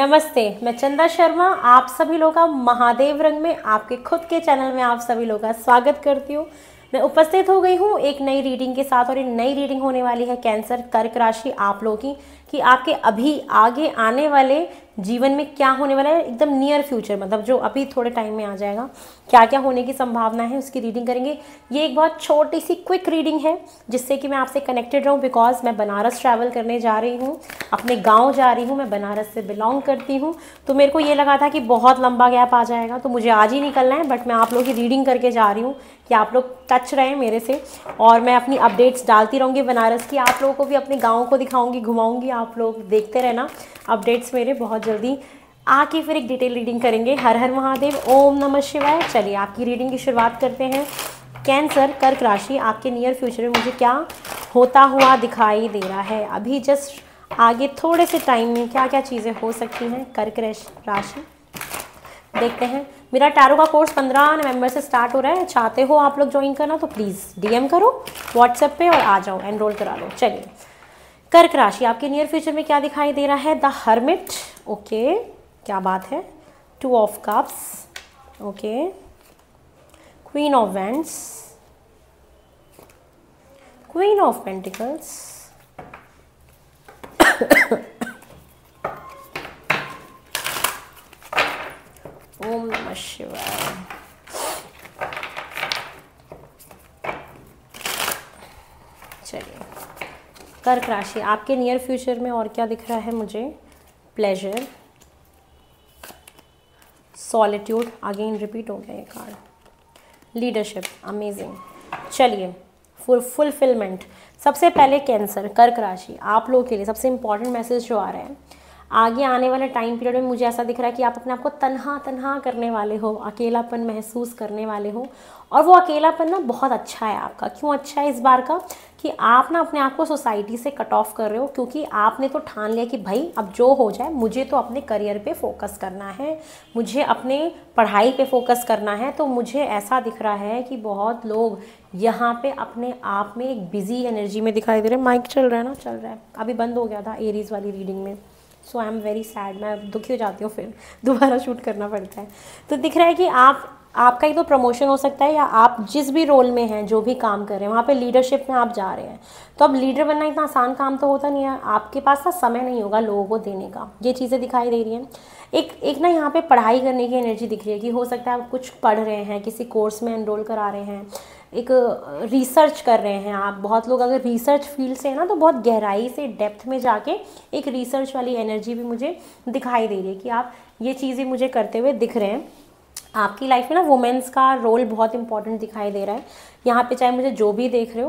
नमस्ते, मैं चंदा शर्मा आप सभी लोगों का महादेव रंग में आपके खुद के चैनल में आप सभी लोगों का स्वागत करती हूँ। मैं उपस्थित हो गई हूँ एक नई रीडिंग के साथ और ये नई रीडिंग होने वाली है कैंसर कर्क राशि आप लोगों की कि आपके अभी आगे आने वाले जीवन में क्या होने वाला है, एकदम नियर फ्यूचर, मतलब जो अभी थोड़े टाइम में आ जाएगा, क्या क्या होने की संभावना है उसकी रीडिंग करेंगे। ये एक बहुत छोटी सी क्विक रीडिंग है जिससे कि मैं आपसे कनेक्टेड रहूं, बिकॉज मैं बनारस ट्रैवल करने जा रही हूं, अपने गांव जा रही हूं। मैं बनारस से बिलोंग करती हूं, तो मेरे को ये लगा था कि बहुत लंबा गैप आ जाएगा तो मुझे आज ही निकलना है, बट मैं आप लोगों की रीडिंग करके जा रही हूँ कि आप लोग टच रहें मेरे से और मैं अपनी अपडेट्स डालती रहूँगी बनारस की। आप लोगों को भी अपने गाँव को दिखाऊँगी, घुमाऊँगी, आप लोग देखते रहना अपडेट्स मेरे। बहुत जल्दी आके फिर एक डिटेल रीडिंग करेंगे। हर हर महादेव, ओम नमः शिवाय। चलिए आपकी रीडिंग की शुरुआत करते हैं। कैंसर कर्क राशि, आपके नियर फ्यूचर में मुझे क्या होता हुआ दिखाई दे रहा है, अभी जस्ट आगे थोड़े से टाइम में क्या क्या चीज़ें हो सकती हैं। कर्क राशि देखते हैं। मेरा टैरो का कोर्स 15 नवंबर से स्टार्ट हो रहा है। चाहते हो आप लोग ज्वाइन करना तो प्लीज़ डीएम करो व्हाट्सएप पे और आ जाओ, एनरोल करा लो। चलिए, कर्क राशि आपके नियर फ्यूचर में क्या दिखाई दे रहा है। द हर्मिट, ओके, क्या बात है। 2 of cups, okay, queen of wands, queen of pentacles, ओम नमः शिवाय। चलिए, कर्क राशि आपके नियर फ्यूचर में और क्या दिख रहा है मुझे। प्लेजर, सॉलिट्यूड, अगेन रिपीट हो गया ये कार्ड। Leadership, amazing. चलिए, फुलफिलमेंट। सबसे पहले कैंसर कर्क राशि आप लोगों के लिए सबसे इंपॉर्टेंट मैसेज जो आ रहा है, आगे आने वाले टाइम पीरियड में मुझे ऐसा दिख रहा है कि आप अपने आप को तन्हा करने वाले हो, अकेलापन महसूस करने वाले हो। और वो अकेलापन ना बहुत अच्छा है आपका। क्यों अच्छा है इस बार का, कि आप ना अपने आप को सोसाइटी से कट ऑफ कर रहे हो, क्योंकि आपने तो ठान लिया कि भाई अब जो हो जाए, मुझे तो अपने करियर पे फोकस करना है, मुझे अपने पढ़ाई पे फोकस करना है। तो मुझे ऐसा दिख रहा है कि बहुत लोग यहाँ पे अपने आप में एक बिजी एनर्जी में दिखाई दे रहे हैं। माइक चल रहा है ना, चल रहा है, अभी बंद हो गया था एरीज वाली रीडिंग में, सो आई एम वेरी सैड। मैं दुखी हो जाती हूँ, फिर दोबारा शूट करना पड़ता है। तो दिख रहा है कि आपका ही तो प्रमोशन हो सकता है, या आप जिस भी रोल में हैं, जो भी काम कर रहे हैं वहाँ पे लीडरशिप में आप जा रहे हैं। तो अब लीडर बनना इतना आसान काम तो होता नहीं है, आपके पास ना समय नहीं होगा लोगों को देने का। ये चीज़ें दिखाई दे रही हैं। एक ना यहाँ पे पढ़ाई करने की एनर्जी दिख रही है कि हो सकता है आप कुछ पढ़ रहे हैं, किसी कोर्स में एनरोल करा रहे हैं, एक रिसर्च कर रहे हैं आप। बहुत लोग अगर रिसर्च फील्ड से है ना, तो बहुत गहराई से डेप्थ में जाके एक रिसर्च वाली एनर्जी भी मुझे दिखाई दे रही है कि आप ये चीज़ें मुझे करते हुए दिख रहे हैं। आपकी लाइफ में ना वुमेन्स का रोल बहुत इंपॉर्टेंट दिखाई दे रहा है यहाँ पे। चाहे मुझे जो भी देख रहे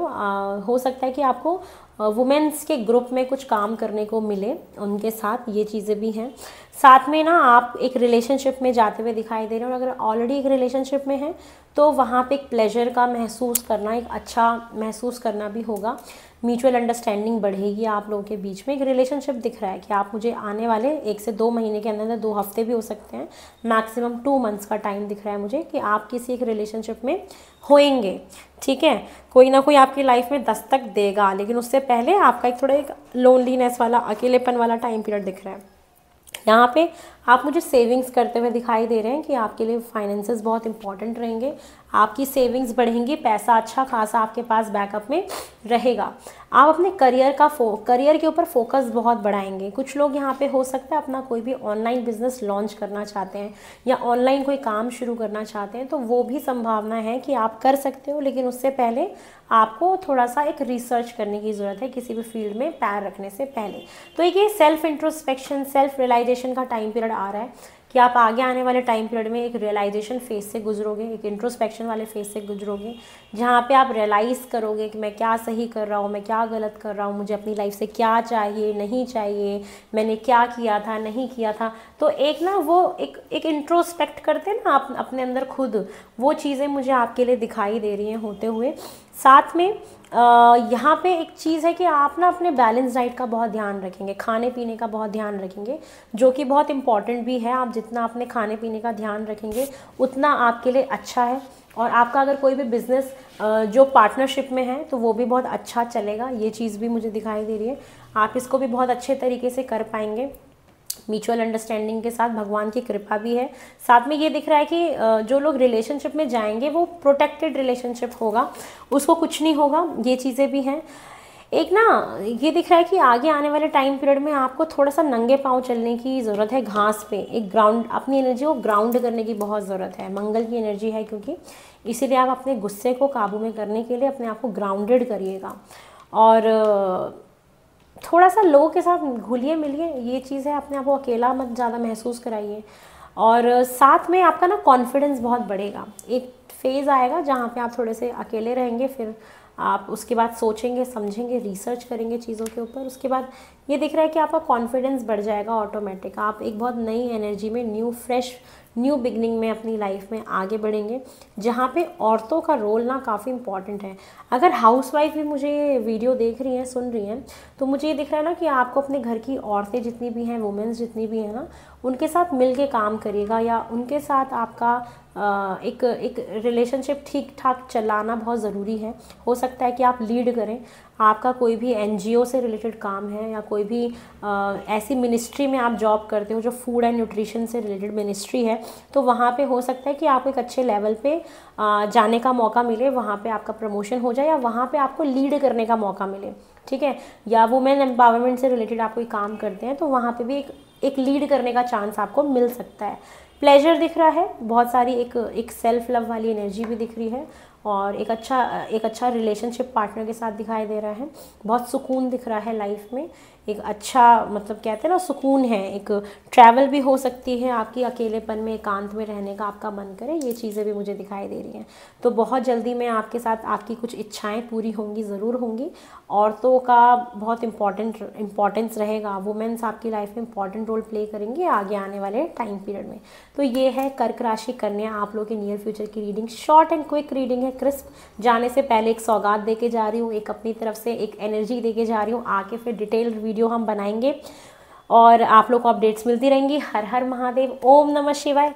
हो सकता है कि आपको वुमेन्स के ग्रुप में कुछ काम करने को मिले, उनके साथ ये चीज़ें भी हैं। साथ में ना आप एक रिलेशनशिप में जाते हुए दिखाई दे रहे हो, और अगर ऑलरेडी एक रिलेशनशिप में हैं तो वहाँ पे एक प्लेजर का महसूस करना, एक अच्छा महसूस करना भी होगा। म्यूचुअल अंडरस्टैंडिंग बढ़ेगी आप लोगों के बीच में। एक रिलेशनशिप दिख रहा है कि आप मुझे आने वाले 1 से 2 महीने के अंदर, 2 हफ्ते भी हो सकते हैं, मैक्सिमम 2 मंथ्स का टाइम दिख रहा है मुझे कि आप किसी एक रिलेशनशिप में होएंगे। ठीक है, कोई ना कोई आपकी लाइफ में दस्तक देगा, लेकिन उससे पहले आपका एक थोड़ा एक लोनलीनेस वाला, अकेलेपन वाला टाइम पीरियड दिख रहा है। यहाँ पे आप मुझे सेविंग्स करते हुए दिखाई दे रहे हैं कि आपके लिए फाइनेंसेस बहुत इंपॉर्टेंट रहेंगे। आपकी सेविंग्स बढ़ेंगी, पैसा अच्छा खासा आपके पास बैकअप में रहेगा। आप अपने करियर के ऊपर फोकस बहुत बढ़ाएंगे। कुछ लोग यहाँ पे हो सकता है अपना कोई भी ऑनलाइन बिजनेस लॉन्च करना चाहते हैं, या ऑनलाइन कोई काम शुरू करना चाहते हैं, तो वो भी संभावना है कि आप कर सकते हो। लेकिन उससे पहले आपको थोड़ा सा एक रिसर्च करने की ज़रूरत है किसी भी फील्ड में पैर रखने से पहले। तो ये सेल्फ इंट्रोस्पेक्शन, सेल्फ रियलाइजेशन का टाइम पीरियड आ रहा है कि आप आगे आने वाले टाइम पीरियड में एक रियलाइजेशन फेज से गुजरोगे, एक इंट्रोस्पेक्शन वाले फेज से गुजरोगे, जहाँ पे आप रियलाइज़ करोगे कि मैं क्या सही कर रहा हूँ, मैं क्या गलत कर रहा हूँ, मुझे अपनी लाइफ से क्या चाहिए, नहीं चाहिए, मैंने क्या किया था, नहीं किया था। तो एक ना वो एक इंट्रोस्पेक्ट करते हैं ना आप अपने अंदर खुद, वो चीज़ें मुझे आपके लिए दिखाई दे रही हैं होते हुए। साथ में यहाँ पे एक चीज़ है कि आप ना अपने बैलेंस डाइट का बहुत ध्यान रखेंगे, खाने पीने का बहुत ध्यान रखेंगे, जो कि बहुत इंपॉर्टेंट भी है। आप जितना अपने खाने पीने का ध्यान रखेंगे उतना आपके लिए अच्छा है। और आपका अगर कोई भी बिज़नेस जो पार्टनरशिप में है तो वो भी बहुत अच्छा चलेगा, ये चीज़ भी मुझे दिखाई दे रही है। आप इसको भी बहुत अच्छे तरीके से कर पाएंगे। म्यूचुअल अंडरस्टैंडिंग के साथ, भगवान की कृपा भी है। साथ में ये दिख रहा है कि जो लोग रिलेशनशिप में जाएंगे वो प्रोटेक्टेड रिलेशनशिप होगा, उसको कुछ नहीं होगा, ये चीज़ें भी हैं। एक ना ये दिख रहा है कि आगे आने वाले टाइम पीरियड में आपको थोड़ा सा नंगे पाँव चलने की ज़रूरत है, घास पे, एक ग्राउंड, अपनी एनर्जी को ग्राउंड करने की बहुत ज़रूरत है। मंगल की एनर्जी है क्योंकि, इसीलिए आप अपने गुस्से को काबू में करने के लिए अपने आप को ग्राउंडेड करिएगा और थोड़ा सा लोगों के साथ घुलिए मिलिए, ये चीज़ है। अपने आप को अकेला मत ज़्यादा महसूस कराइए और साथ में आपका ना कॉन्फिडेंस बहुत बढ़ेगा। एक फेज़ आएगा जहाँ पे आप थोड़े से अकेले रहेंगे, फिर आप उसके बाद सोचेंगे, समझेंगे, रिसर्च करेंगे चीज़ों के ऊपर, उसके बाद ये दिख रहा है कि आपका कॉन्फिडेंस बढ़ जाएगा ऑटोमेटिक। आप एक बहुत नई एनर्जी में, न्यू फ्रेश, न्यू बिगनिंग में अपनी लाइफ में आगे बढ़ेंगे, जहाँ पे औरतों का रोल ना काफ़ी इंपॉर्टेंट है। अगर हाउसवाइफ भी मुझे वीडियो देख रही हैं, सुन रही हैं, तो मुझे ये दिख रहा है ना कि आपको अपने घर की औरतें जितनी भी हैं, वुमेन्स जितनी भी हैं ना, उनके साथ मिल के काम करिएगा, या उनके साथ आपका एक रिलेशनशिप ठीक ठाक चलाना बहुत ज़रूरी है। हो सकता है कि आप लीड करें, आपका कोई भी एनजीओ से रिलेटेड काम है, या कोई भी ऐसी मिनिस्ट्री में आप जॉब करते हो जो फूड एंड न्यूट्रिशन से रिलेटेड मिनिस्ट्री है, तो वहाँ पे हो सकता है कि आपको एक अच्छे लेवल पे जाने का मौका मिले, वहाँ पे आपका प्रमोशन हो जाए, या वहाँ पे आपको लीड करने का मौका मिले, ठीक है। या वुमेन एम्पावरमेंट से रिलेटेड आप कोई काम करते हैं तो वहाँ पे भी एक लीड करने का चांस आपको मिल सकता है। प्लेजर दिख रहा है बहुत सारी, एक सेल्फ लव वाली एनर्जी भी दिख रही है, और एक अच्छा रिलेशनशिप पार्टनर के साथ दिखाई दे रहा है। बहुत सुकून दिख रहा है लाइफ में, एक अच्छा, मतलब कहते हैं ना सुकून है। एक ट्रैवल भी हो सकती है, आपकी अकेलेपन में, एकांत में रहने का आपका मन करे, ये चीज़ें भी मुझे दिखाई दे रही हैं। तो बहुत जल्दी मैं आपके साथ, आपकी कुछ इच्छाएं पूरी होंगी, ज़रूर होंगी। औरतों का बहुत इम्पॉर्टेंस रहेगा, वुमेन्स आपकी लाइफ में इंपॉर्टेंट रोल प्ले करेंगे आगे आने वाले टाइम पीरियड में। तो ये है कर्क राशि कन्या आप लोग के नियर फ्यूचर की reading. Short and quick reading है, क्रिस्प। जाने से पहले एक सौगात दे के जा रही हूँ, एक अपनी तरफ से एक एनर्जी दे के जा रही हूँ। आके फिर डिटेल वीडियो हम बनाएंगे और आप लोग को अपडेट्स मिलती रहेंगी। हर हर महादेव, ओम नमः शिवाय।